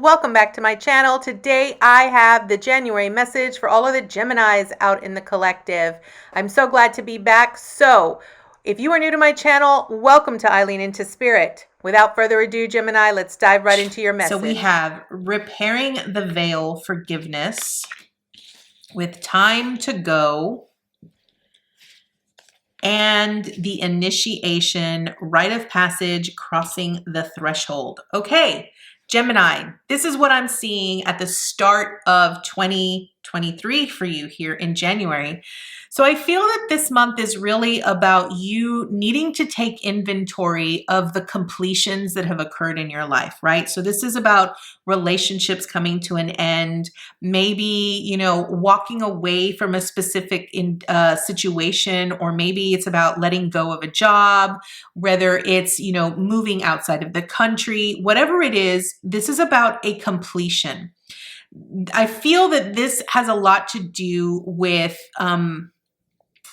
welcome back to my channel. Today I have the January message for all of the Geminis out in the collective. I'm so glad to be back. So if you are new to my channel, welcome to Eileen into Spirit. Without further ado, Gemini, let's dive right into your message. So we have repairing the veil, forgiveness, with time to go, and the initiation, rite of passage, crossing the threshold. Okay, Gemini, this is what I'm seeing at the start of 2023 for you here in January. So I feel that this month is really about you needing to take inventory of the completions that have occurred in your life, right? So this is about relationships coming to an end, maybe, walking away from a specific situation, or maybe it's about letting go of a job, whether it's, moving outside of the country, whatever it is, this is about a completion. I feel that this has a lot to do with,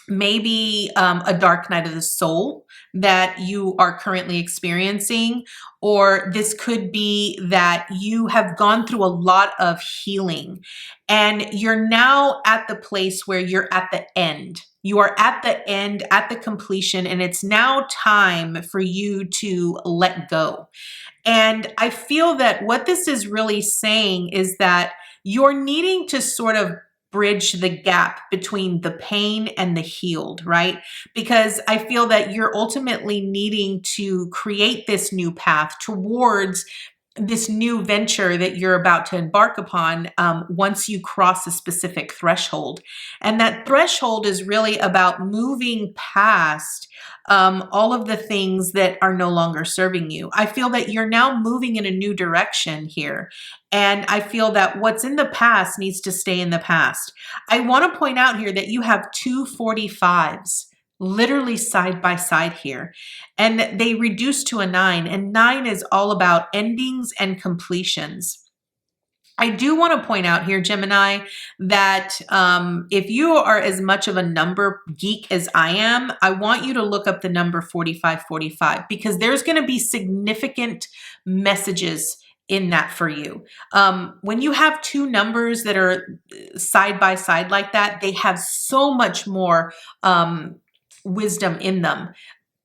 maybe a dark night of the soul that you are currently experiencing, or this could be that you have gone through a lot of healing and you're now at the place where you're at the end. You are at the end, at the completion, and it's now time for you to let go. And I feel that what this is really saying is that you're needing to sort of bridge the gap between the pain and the healed, right? Because I feel that you're ultimately needing to create this new path towards this new venture that you're about to embark upon once you cross a specific threshold. And that threshold is really about moving past all of the things that are no longer serving you. I feel that you're now moving in a new direction here. And I feel that what's in the past needs to stay in the past. I want to point out here that you have two 45s literally side by side here, and they reduce to a 9, and 9 is all about endings and completions. I do want to point out here, Gemini, that if you are as much of a number geek as I am, I want you to look up the number 4545, because there's going to be significant messages in that for you. When you have two numbers that are side by side like that, they have so much more wisdom in them,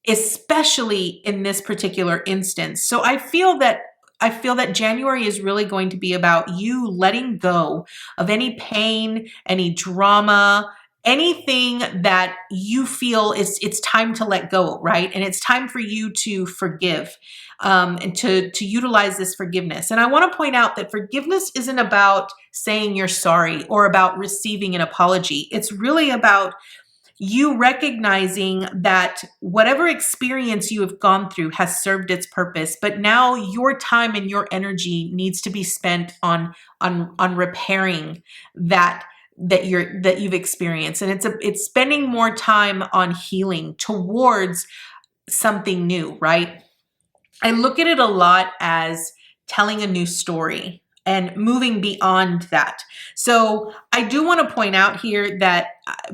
especially in this particular instance. So I feel that January is really going to be about you letting go of any pain, any drama, anything that you feel it's time to let go, right? And it's time for you to forgive and to utilize this forgiveness. And I want to point out that forgiveness isn't about saying you're sorry or about receiving an apology. It's really about you recognizing that whatever experience you have gone through has served its purpose, but now your time and your energy needs to be spent on repairing that you've experienced. And it's spending more time on healing towards something new, right? I look at it a lot as telling a new story and moving beyond that. So I do want to point out here that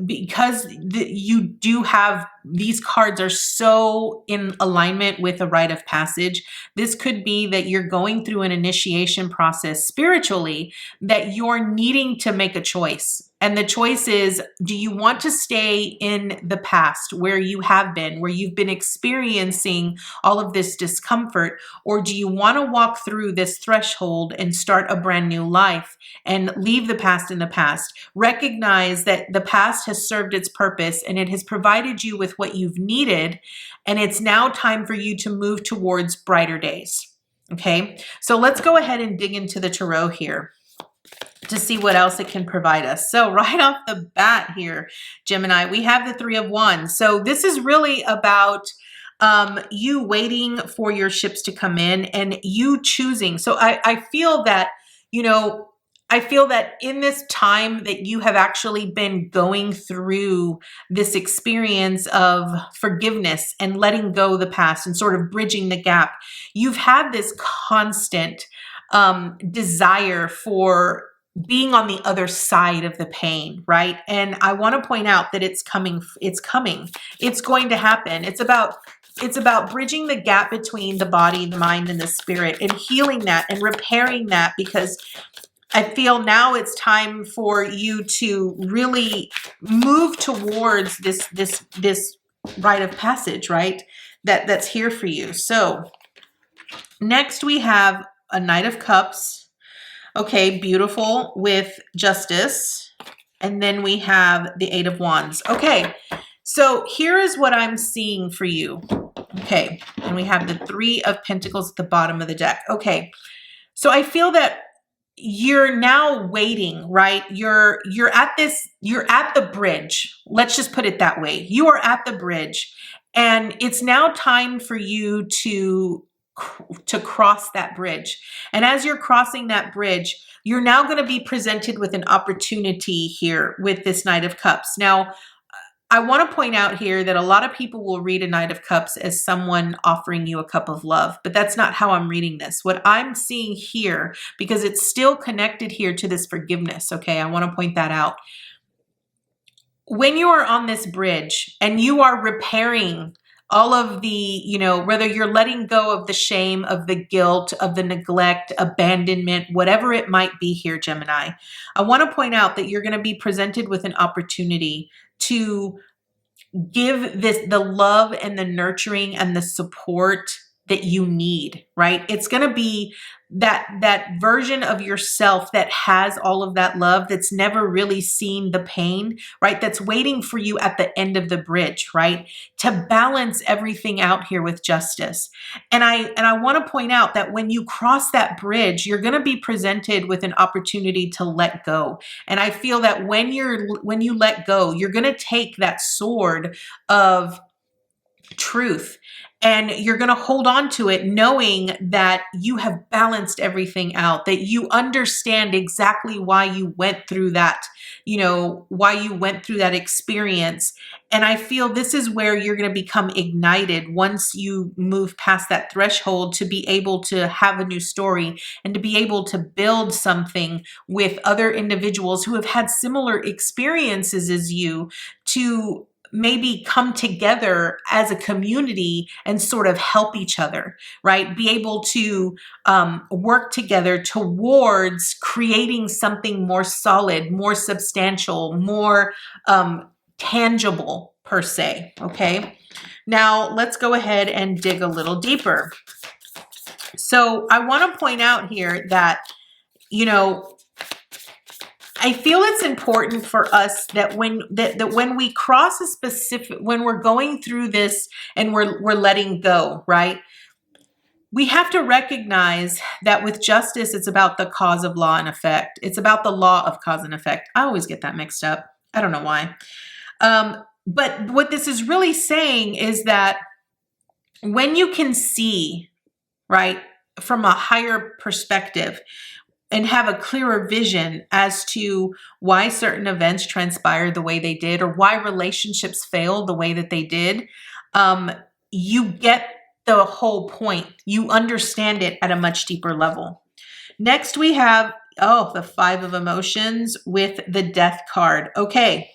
because you do have, these cards are so in alignment with a rite of passage, this could be that you're going through an initiation process spiritually, that you're needing to make a choice. And the choice is, do you want to stay in the past where you have been, where you've been experiencing all of this discomfort, or do you want to walk through this threshold and start a brand new life and leave the past in the past? Recognize that the past has served its purpose and it has provided you with what you've needed, and it's now time for you to move towards brighter days. Okay, so let's go ahead and dig into the tarot here to see what else it can provide us. So right off the bat here, Gemini, we have the 3 of Wands. So this is really about you waiting for your ships to come in and you choosing. So I feel that, I feel that in this time that you have actually been going through this experience of forgiveness and letting go of the past and sort of bridging the gap, you've had this constant desire for being on the other side of the pain, right? And I want to point out that it's coming, it's going to happen. It's about it's about bridging the gap between the body, the mind, and the spirit, and healing that and repairing that, because I feel now it's time for you to really move towards this rite of passage, right? That's here for you. So next we have a Knight of Cups. Okay, beautiful, with Justice. And then we have the Eight of Wands. Okay, so here is what I'm seeing for you. Okay, and we have the Three of Pentacles at the bottom of the deck. Okay, so I feel that you're now waiting, right? You're at the bridge. Let's just put it that way. You are at the bridge, and it's now time for you to cross that bridge. And as you're crossing that bridge, you're now going to be presented with an opportunity here with this Knight of Cups. Now, I want to point out here that a lot of people will read a Knight of Cups as someone offering you a cup of love, but that's not how I'm reading this. What I'm seeing here, because it's still connected here to this forgiveness, okay? I want to point that out. When you are on this bridge and you are repairing all of the, whether you're letting go of the shame, of the guilt, of the neglect, abandonment, whatever it might be here, Gemini, I want to point out that you're going to be presented with an opportunity to give the love and the nurturing and the support that you need, right? It's going to be that version of yourself that has all of that love, that's never really seen the pain, right? That's waiting for you at the end of the bridge, right? To balance everything out here with Justice. And I want to point out that when you cross that bridge, you're going to be presented with an opportunity to let go. And I feel that when you let go, you're going to take that sword of truth, and you're going to hold on to it knowing that you have balanced everything out, that you understand exactly why you went through that, why you went through that experience. And I feel this is where you're going to become ignited once you move past that threshold, to be able to have a new story and to be able to build something with other individuals who have had similar experiences as you, to maybe come together as a community and sort of help each other, right? Be able to work together towards creating something more solid, more substantial, more tangible per se, okay? Now let's go ahead and dig a little deeper. So I want to point out here that, I feel it's important for us that when we cross a specific, when we're going through this and we're letting go, right? We have to recognize that with Justice, it's about the cause of law and effect. It's about the law of cause and effect. I always get that mixed up. I don't know why. But what this is really saying is that when you can see, right, from a higher perspective, and have a clearer vision as to why certain events transpired the way they did, or why relationships failed the way that they did, you get the whole point. You understand it at a much deeper level. Next, we have, the Five of Emotions with the Death card. Okay.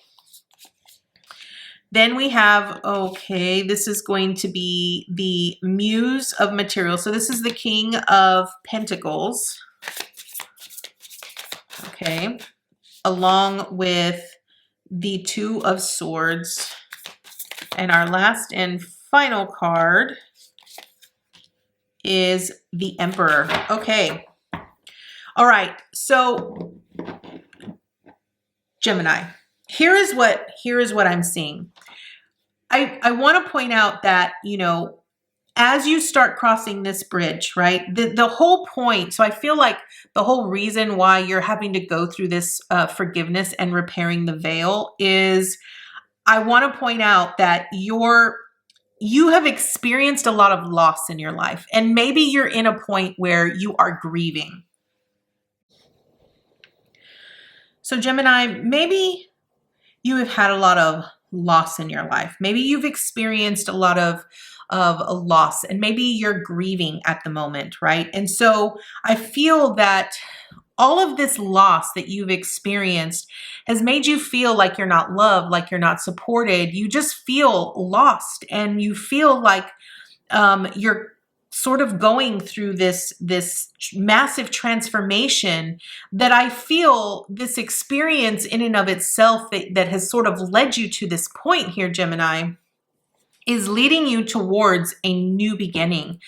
Then we have, this is going to be the Muse of Material. So this is the King of Pentacles. Okay, along with the Two of Swords. And our last and final card is the Emperor. Okay. All right. So Gemini, here is what I'm seeing. I want to point out that, as you start crossing this bridge, right, the whole point, so I feel like the whole reason why you're having to go through this forgiveness and repairing the veil is, I want to point out that you have experienced a lot of loss in your life, and maybe you're in a point where you are grieving. So Gemini, maybe you have had a lot of loss in your life. Maybe you've experienced a lot of a loss, and maybe you're grieving at the moment, right? And so I feel that all of this loss that you've experienced has made you feel like you're not loved, like you're not supported. You just feel lost, and you feel like you're sort of going through this massive transformation, that I feel this experience in and of itself that has sort of led you to this point here, Gemini, is leading you towards a new beginning.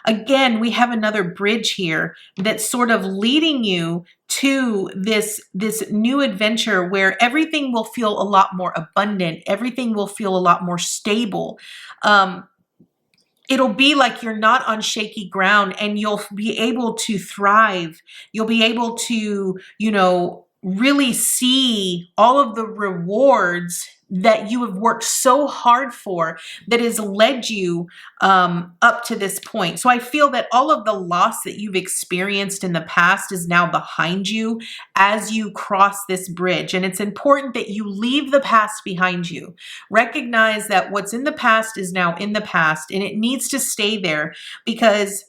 Again, we have another bridge here that's sort of leading you to this new adventure where everything will feel a lot more abundant. Everything will feel a lot more stable. It'll be like you're not on shaky ground, and you'll be able to thrive. You'll be able to, really see all of the rewards that you have worked so hard for, that has led you up to this point. So I feel that all of the loss that you've experienced in the past is now behind you as you cross this bridge. And it's important that you leave the past behind you. Recognize that what's in the past is now in the past, and it needs to stay there, because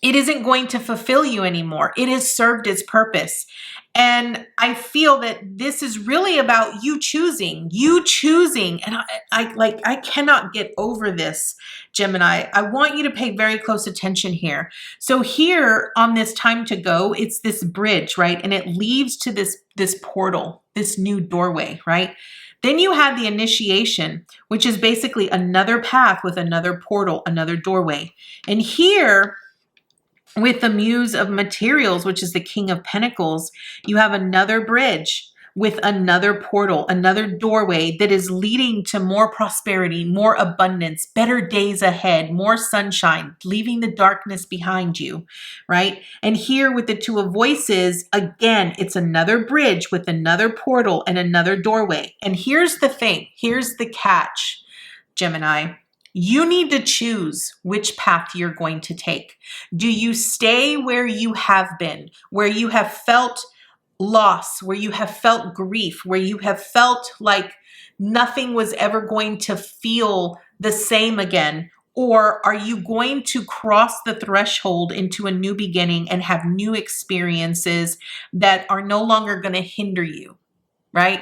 it isn't going to fulfill you anymore. It has served its purpose. And I feel that this is really about you choosing, and I cannot get over this, Gemini. I want you to pay very close attention here. So here on this time to go, it's this bridge, right? And it leads to this portal, this new doorway, right? Then you have the initiation, which is basically another path with another portal, another doorway. And here, with the Muse of Materials, which is the King of Pentacles, you have another bridge with another portal, another doorway that is leading to more prosperity, more abundance, better days ahead, more sunshine, leaving the darkness behind you, right? And here with the Two of Voices, again, it's another bridge with another portal and another doorway. And here's the thing, here's the catch, Gemini. You need to choose which path you're going to take. Do you stay where you have been, where you have felt loss, where you have felt grief, where you have felt like nothing was ever going to feel the same again? Or are you going to cross the threshold into a new beginning and have new experiences that are no longer going to hinder you, right?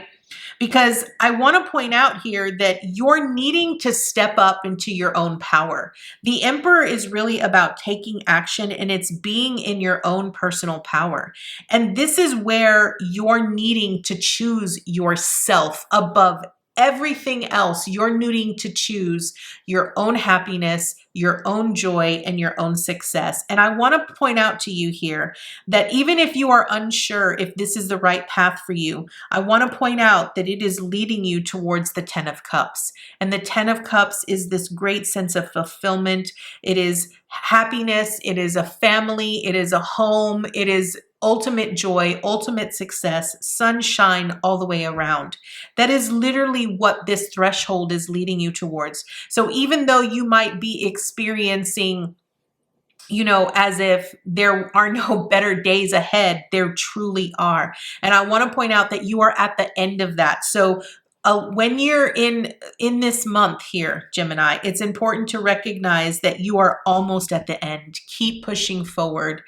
Because I want to point out here that you're needing to step up into your own power. The Emperor is really about taking action, and it's being in your own personal power. And this is where you're needing to choose yourself above everything else. You're needing to choose your own happiness, your own joy, and your own success. And I want to point out to you here that even if you are unsure if this is the right path for you, I want to point out that it is leading you towards the Ten of Cups. And the Ten of Cups is this great sense of fulfillment. It is happiness. It is a family. It is a home. It is ultimate joy, ultimate success, sunshine all the way around. That is literally what this threshold is leading you towards. So even though you might be experiencing, as if there are no better days ahead, there truly are. And I want to point out that you are at the end of that. So when you're in this month here, Gemini, it's important to recognize that you are almost at the end. Keep pushing forward.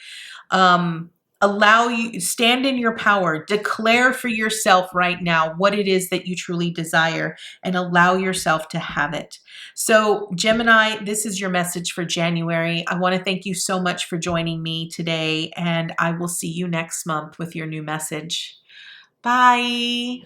Stand in your power, declare for yourself right now what it is that you truly desire, and allow yourself to have it. So Gemini, this is your message for January. I want to thank you so much for joining me today, and I will see you next month with your new message. Bye.